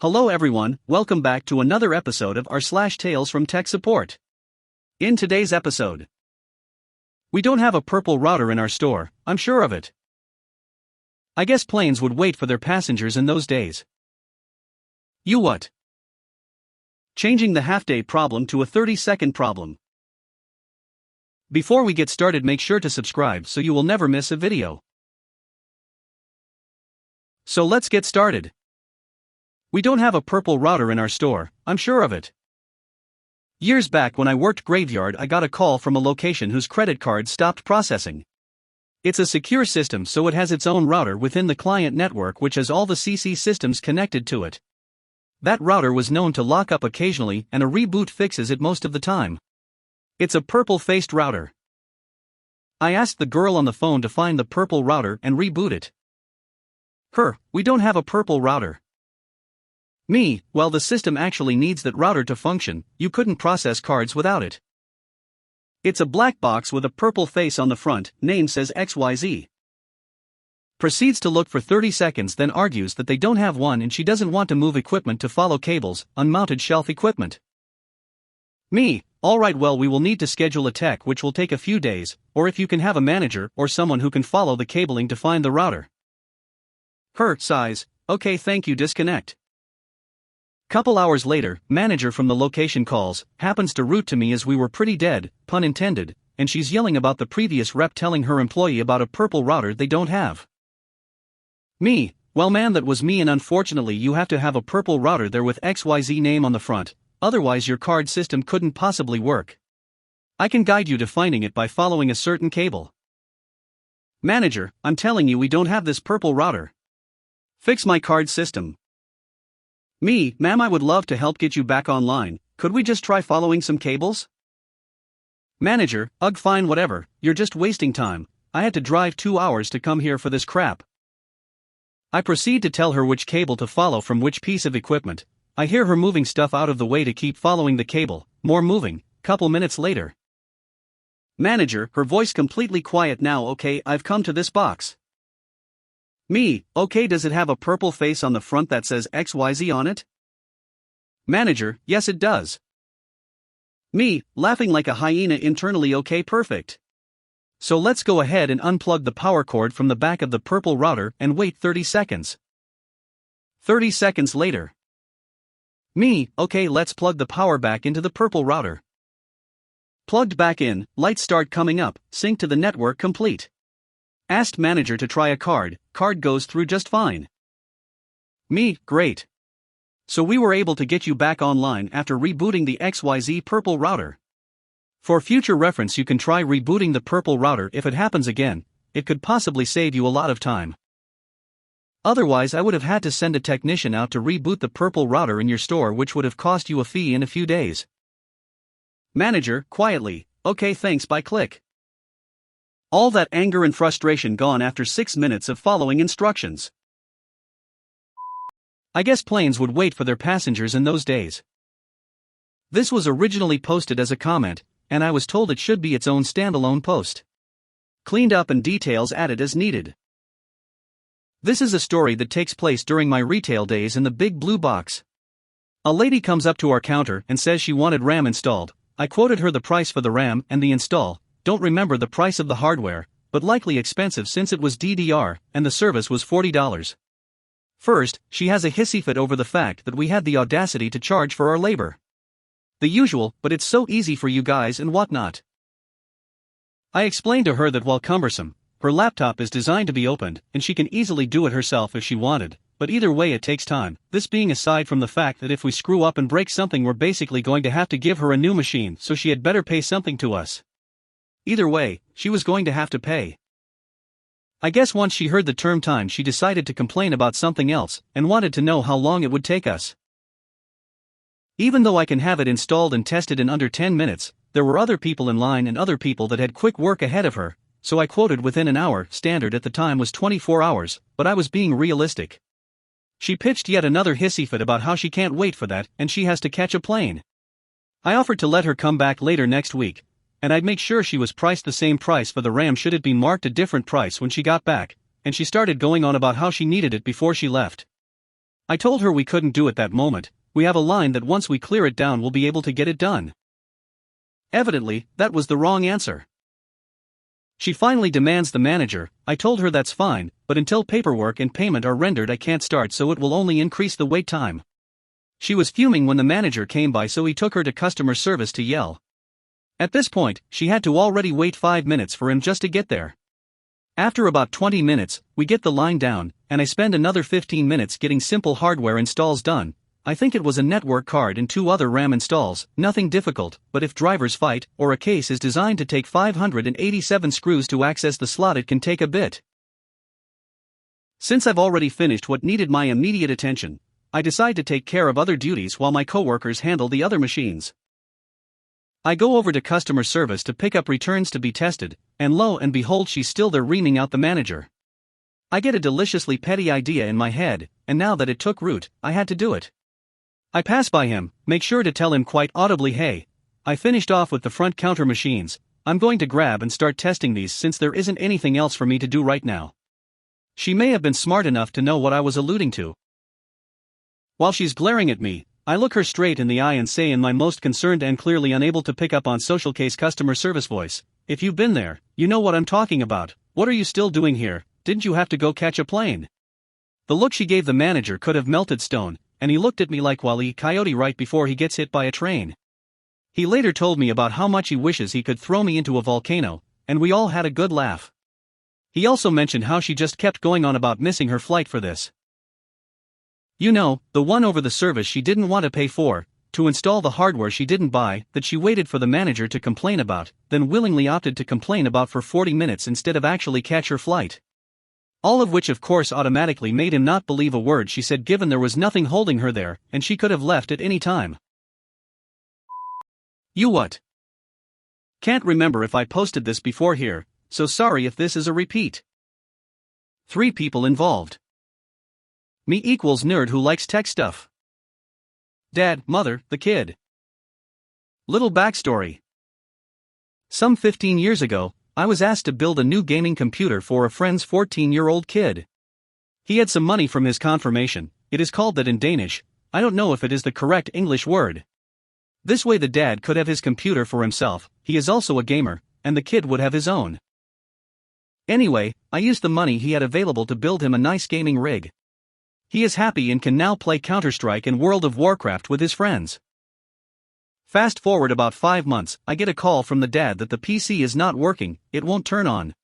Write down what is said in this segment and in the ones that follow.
Hello everyone, welcome back to another episode of r/slash Tales from Tech Support. In today's episode, we don't have a purple router in our store, I'm sure of it. I guess planes would wait for their passengers in those days. You what? Changing the half-day problem to a 30-second problem. Before we get started, make sure to subscribe so you will never miss a video. So let's get started. We don't have a purple router in our store, I'm sure of it. Years back when I worked graveyard, I got a call from a location whose credit card stopped processing. It's a secure system, so it has its own router within the client network which has all the CC systems connected to it. That router was known to lock up occasionally and a reboot fixes it most of the time. It's a purple-faced router. I asked the girl on the phone to find the purple router and reboot it. We don't have a purple router. Me, well, the system actually needs that router to function, you couldn't process cards without it. It's a black box with a purple face on the front, name says XYZ. Proceeds to look for 30 seconds, then argues that they don't have one and she doesn't want to move equipment to follow cables, unmounted shelf equipment. Me, alright, well, we will need to schedule a tech which will take a few days, or if you can have a manager or someone who can follow the cabling to find the router. Sighs, okay, thank you, disconnect. Couple hours later, manager from the location calls, happens to root to me as we were pretty dead, pun intended, and she's yelling about the previous rep telling her employee about a purple router they don't have. Me, well man, that was me, and unfortunately you have to have a purple router there with XYZ name on the front, otherwise your card system couldn't possibly work. I can guide you to finding it by following a certain cable. Manager, I'm telling you we don't have this purple router. Fix my card system. Me, ma'am, I would love to help get you back online, could we just try following some cables? Manager, ugh, fine, whatever, you're just wasting time, I had to drive 2 hours to come here for this crap. I proceed to tell her which cable to follow from which piece of equipment. I hear her moving stuff out of the way to keep following the cable, more moving, couple minutes later. Manager, her voice completely quiet now, okay, I've come to this box. Me, okay, does it have a purple face on the front that says XYZ on it? Manager, yes it does. Me, laughing like a hyena internally, okay, perfect. So let's go ahead and unplug the power cord from the back of the purple router and wait 30 seconds. 30 seconds later. Me, okay, let's plug the power back into the purple router. Plugged back in, lights start coming up, sync to the network complete. Asked manager to try a card goes through just fine. Me, great. So we were able to get you back online after rebooting the XYZ purple router. For future reference, you can try rebooting the purple router. If it happens again, it could possibly save you a lot of time. Otherwise I would have had to send a technician out to reboot the purple router in your store, which would have cost you a fee in a few days. Manager, quietly, okay thanks, bye, click. All that anger and frustration gone after 6 minutes of following instructions. I guess planes would wait for their passengers in those days. This was originally posted as a comment, and I was told it should be its own standalone post. Cleaned up and details added as needed. This is a story that takes place during my retail days in the big blue box. A lady comes up to our counter and says she wanted RAM installed. I quoted her the price for the RAM and the install. Don't remember the price of the hardware, but likely expensive since it was DDR, and the service was $40. First, she has a hissy fit over the fact that we had the audacity to charge for our labor. The usual, but it's so easy for you guys and whatnot. I explained to her that while cumbersome, her laptop is designed to be opened, and she can easily do it herself if she wanted, but either way it takes time, this being aside from the fact that if we screw up and break something we're basically going to have to give her a new machine, so she had better pay something to us. Either way, she was going to have to pay. I guess once she heard the term time, she decided to complain about something else, and wanted to know how long it would take us. Even though I can have it installed and tested in under 10 minutes, there were other people in line and other people that had quick work ahead of her, so I quoted within an hour. Standard at the time was 24 hours, but I was being realistic. She pitched yet another hissy fit about how she can't wait for that, and she has to catch a plane. I offered to let her come back later next week, and I'd make sure she was priced the same price for the RAM should it be marked a different price when she got back, and she started going on about how she needed it before she left. I told her we couldn't do it that moment, we have a line that once we clear it down we'll be able to get it done. Evidently, that was the wrong answer. She finally demands the manager. I told her that's fine, but until paperwork and payment are rendered I can't start, so it will only increase the wait time. She was fuming when the manager came by, so he took her to customer service to yell. At this point, she had to already wait 5 minutes for him just to get there. After about 20 minutes, we get the line down, and I spend another 15 minutes getting simple hardware installs done. I think it was a network card and 2 other RAM installs, nothing difficult, but if drivers fight, or a case is designed to take 587 screws to access the slot, it can take a bit. Since I've already finished what needed my immediate attention, I decide to take care of other duties while my coworkers handle the other machines. I go over to customer service to pick up returns to be tested, and lo and behold, she's still there reaming out the manager. I get a deliciously petty idea in my head, and now that it took root, I had to do it. I pass by him, make sure to tell him quite audibly, hey, I finished off with the front counter machines, I'm going to grab and start testing these since there isn't anything else for me to do right now. She may have been smart enough to know what I was alluding to. While she's glaring at me, I look her straight in the eye and say in my most concerned and clearly unable to pick up on social case customer service voice, if you've been there, you know what I'm talking about. What are you still doing here? Didn't you have to go catch a plane? The look she gave the manager could have melted stone, and he looked at me like Wile E. Coyote right before he gets hit by a train. He later told me about how much he wishes he could throw me into a volcano, and we all had a good laugh. He also mentioned how she just kept going on about missing her flight for this. You know, the one over the service she didn't want to pay for, to install the hardware she didn't buy, that she waited for the manager to complain about, then willingly opted to complain about for 40 minutes instead of actually catch her flight. All of which of course automatically made him not believe a word she said, given there was nothing holding her there, and she could have left at any time. You what? Can't remember if I posted this before here, so sorry if this is a repeat. 3 people involved. Me equals nerd who likes tech stuff. Dad, mother, the kid. Little backstory. Some 15 years ago, I was asked to build a new gaming computer for a friend's 14-year-old kid. He had some money from his confirmation, it is called that in Danish, I don't know if it is the correct English word. This way the dad could have his computer for himself, he is also a gamer, and the kid would have his own. Anyway, I used the money he had available to build him a nice gaming rig. He is happy and can now play Counter-Strike and World of Warcraft with his friends. Fast forward about 5 months, I get a call from the dad that the PC is not working, it won't turn on.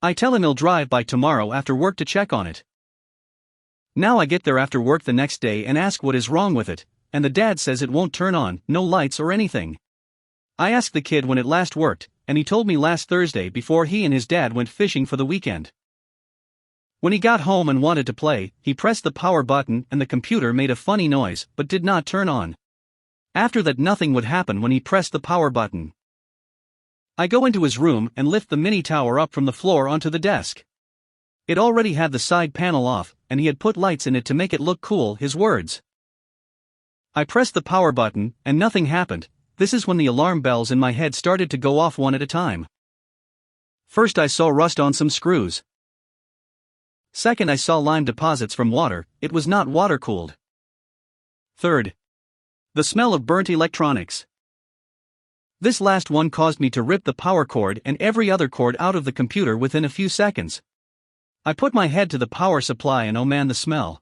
I tell him he'll drive by tomorrow after work to check on it. Now I get there after work the next day and ask what is wrong with it, and the dad says it won't turn on, no lights or anything. I asked the kid when it last worked, and he told me last Thursday before he and his dad went fishing for the weekend. When he got home and wanted to play, he pressed the power button and the computer made a funny noise but did not turn on. After that, nothing would happen when he pressed the power button. I go into his room and lift the mini tower up from the floor onto the desk. It already had the side panel off, and he had put lights in it to make it look cool, his words. I pressed the power button, and nothing happened. This is when the alarm bells in my head started to go off one at a time. First I saw rust on some screws. Second I saw lime deposits from water, it was not water-cooled. Third, the smell of burnt electronics. This last one caused me to rip the power cord and every other cord out of the computer within a few seconds. I put my head to the power supply and oh man, the smell.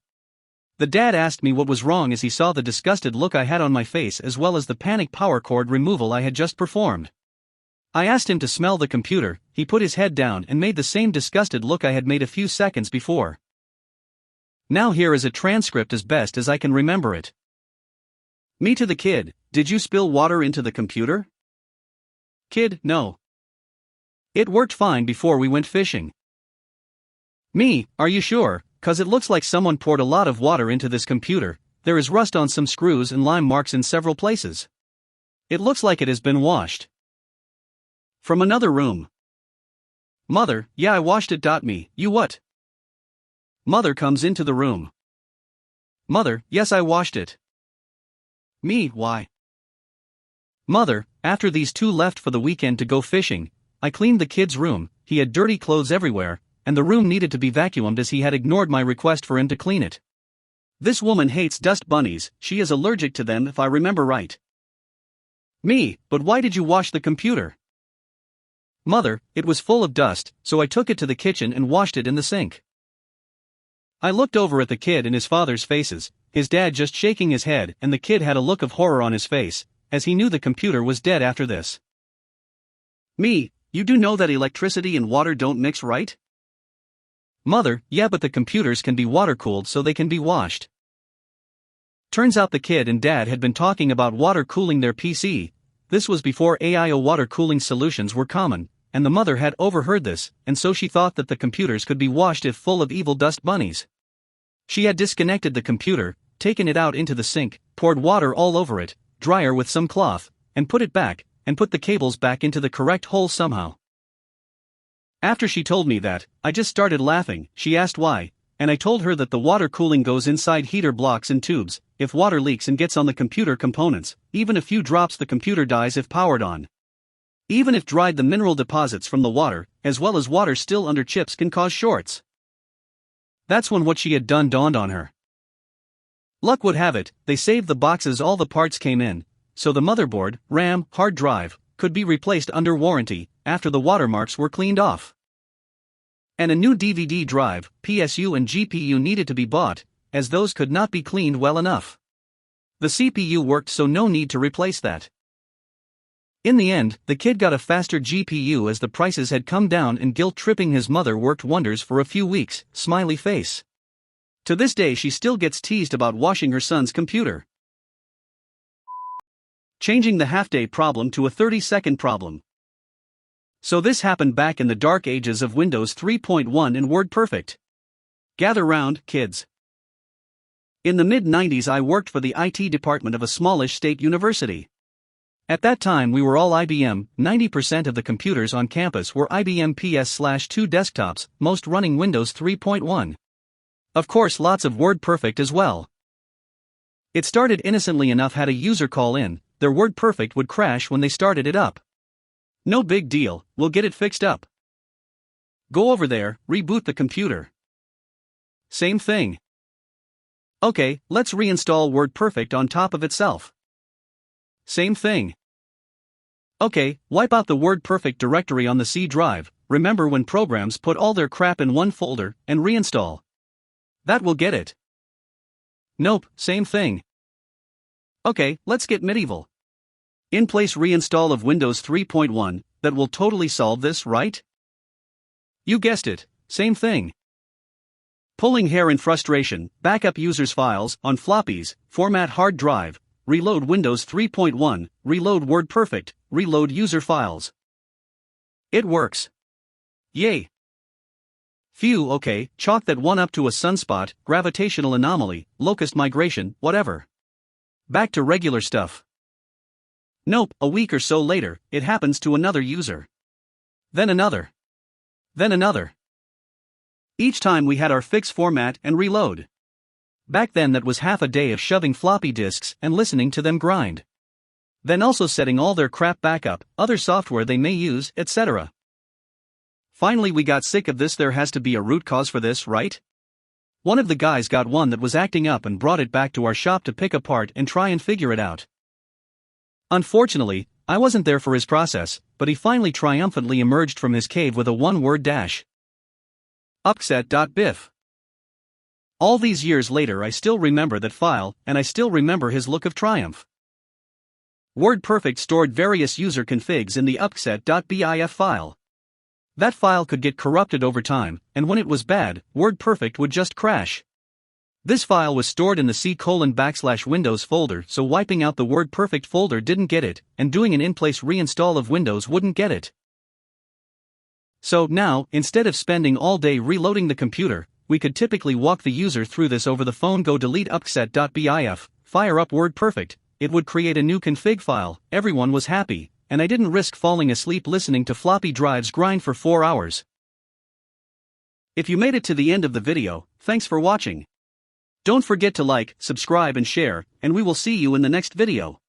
The dad asked me what was wrong as he saw the disgusted look I had on my face as well as the panic power cord removal I had just performed. I asked him to smell the computer, he put his head down and made the same disgusted look I had made a few seconds before. Now here is a transcript as best as I can remember it. Me to the kid, did you spill water into the computer? Kid, no. It worked fine before we went fishing. Me, are you sure? 'Cause it looks like someone poured a lot of water into this computer, there is rust on some screws and lime marks in several places. It looks like it has been washed. From another room. Mother, yeah I washed it. Me, you what? Mother comes into the room. Mother, yes I washed it. Me, why? Mother, after these 2 left for the weekend to go fishing, I cleaned the kid's room, he had dirty clothes everywhere, and the room needed to be vacuumed as he had ignored my request for him to clean it. This woman hates dust bunnies, she is allergic to them if I remember right. Me, but why did you wash the computer? Mother, it was full of dust, so I took it to the kitchen and washed it in the sink. I looked over at the kid and his father's faces, his dad just shaking his head, and the kid had a look of horror on his face, as he knew the computer was dead after this. Me, you do know that electricity and water don't mix, right? Mother, yeah, but the computers can be water-cooled so they can be washed. Turns out the kid and dad had been talking about water cooling their PC. This was before AIO water cooling solutions were common, and the mother had overheard this, and so she thought that the computers could be washed if full of evil dust bunnies. She had disconnected the computer, taken it out into the sink, poured water all over it, dryer with some cloth, and put it back, and put the cables back into the correct hole somehow. After she told me that, I just started laughing. She asked why, and I told her that the water cooling goes inside heater blocks and tubes. If water leaks and gets on the computer components, even a few drops, the computer dies if powered on. Even if dried, the mineral deposits from the water, as well as water still under chips, can cause shorts. That's when what she had done dawned on her. Luck would have it, they saved the boxes all the parts came in, so the motherboard, RAM, hard drive, could be replaced under warranty, after the watermarks were cleaned off. And a new DVD drive, PSU and GPU needed to be bought, as those could not be cleaned well enough. The CPU worked, so no need to replace that. In the end, the kid got a faster GPU as the prices had come down, and guilt-tripping his mother worked wonders for a few weeks, smiley face. To this day she still gets teased about washing her son's computer. Changing the half-day problem to a 30-second problem. So this happened back in the dark ages of Windows 3.1 and WordPerfect. Gather round, kids. In the mid-90s I worked for the IT department of a smallish state university. At that time we were all IBM, 90% of the computers on campus were IBM PS/2 desktops, most running Windows 3.1. Of course lots of WordPerfect as well. It started innocently enough: had a user call in, their WordPerfect would crash when they started it up. No big deal, we'll get it fixed up. Go over there, reboot the computer. Same thing. Okay, let's reinstall WordPerfect on top of itself. Same thing. Okay, wipe out the WordPerfect directory on the C drive. Remember when programs put all their crap in one folder, and reinstall. That will get it. Nope, same thing. Okay, let's get medieval. In-place reinstall of Windows 3.1, that will totally solve this, right? You guessed it, same thing. Pulling hair in frustration, backup users' files on floppies, format hard drive, reload Windows 3.1, reload WordPerfect, reload user files. It works. Yay. Phew, okay, chalk that one up to a sunspot, gravitational anomaly, locust migration, whatever. Back to regular stuff. Nope, a week or so later, it happens to another user. Then another. Then another. Each time we had our fix, format, and reload. Back then that was half a day of shoving floppy disks and listening to them grind. Then also setting all their crap backup, other software they may use, etc. Finally we got sick of this. There has to be a root cause for this, right? One of the guys got one that was acting up and brought it back to our shop to pick apart and try and figure it out. Unfortunately, I wasn't there for his process, but he finally triumphantly emerged from his cave with a one-word dash. Upset.biff. All these years later I still remember that file, and I still remember his look of triumph. WordPerfect stored various user configs in the upset.biff file. That file could get corrupted over time, and when it was bad, WordPerfect would just crash. This file was stored in the C:\Windows folder, so wiping out the WordPerfect folder didn't get it, and doing an in-place reinstall of Windows wouldn't get it. So now, instead of spending all day reloading the computer, we could typically walk the user through this over the phone. Go delete upset.biff, fire up WordPerfect, it would create a new config file, everyone was happy, and I didn't risk falling asleep listening to floppy drives grind for 4 hours. If you made it to the end of the video, thanks for watching. Don't forget to like, subscribe and share, and we will see you in the next video.